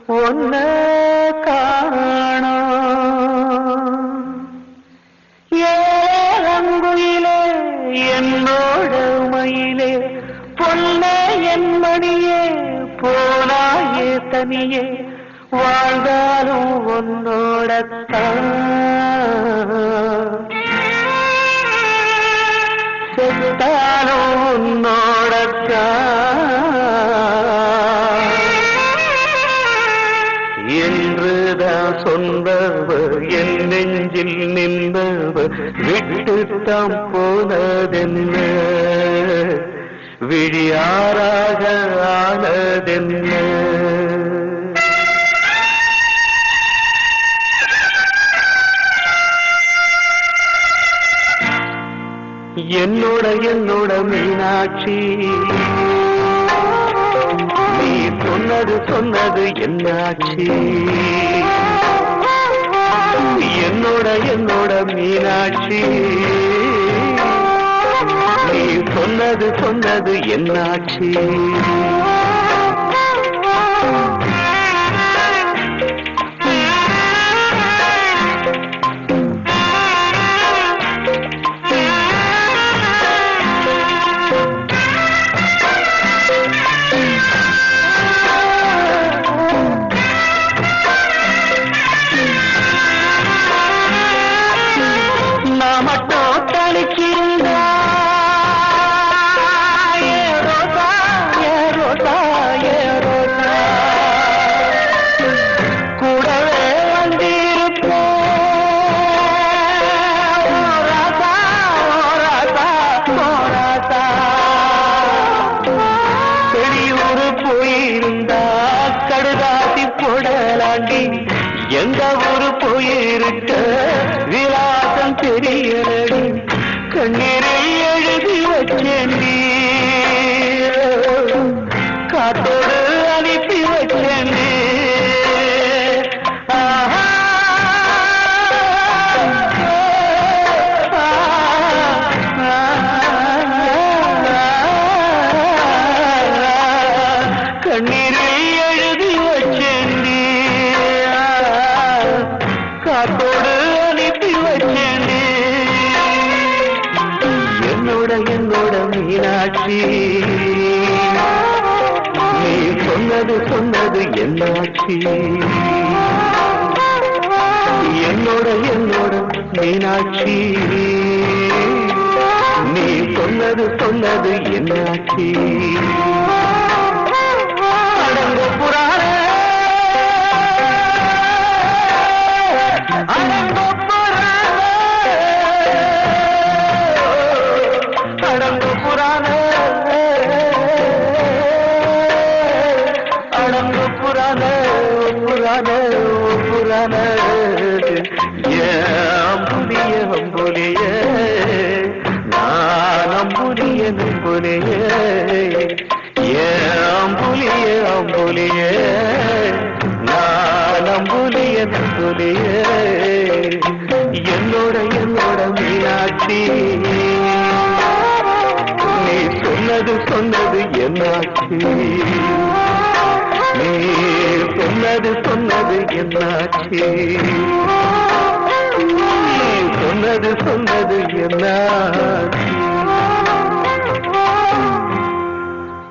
ஒன்ன காணோம் ஏங்குயிலே என்னோட மயிலே பொன்ன என் மணியே போனாயே தனியே வாழ்ந்தாலும் உன்னோடத்தான் செத்தாலும் உன்னோடத்தான் என்றுதான் சொன்னவர் என் நெஞ்சில் நின்றவர் விட்டுத்தான் போனதென்ன விழியாராக ஆனதென்ன என்னோட மீனாட்சி நீ சொன்னது என்னாட்சி என்னோட மீனாட்சி நீ சொன்னது என்னாட்சி எந்த ஊரு போயிருக்க விலாசம் தெரியலடி கண்ணீரை எழுதி வச்சேன் காத்தோடு அனுப்பி வச்சேன் கண்ணீரை எழுதி வச்சேன் காத்தோடு அனுப்பி வச்சேன் என்னோட மீனாட்சி நீ சொன்னது என்னாட்சி என்னோட மீனாட்சி நீ சொன்னது என்னாட்சி அடங்க புராண அம்புலிய நான் அம்புலிய நான் அம்புலிய என்னோட மீனாட்சி நீ சொன்னது என்னாட்சி நீ சொன்னது என்னாட்சி சொன்னது என்னாட்சி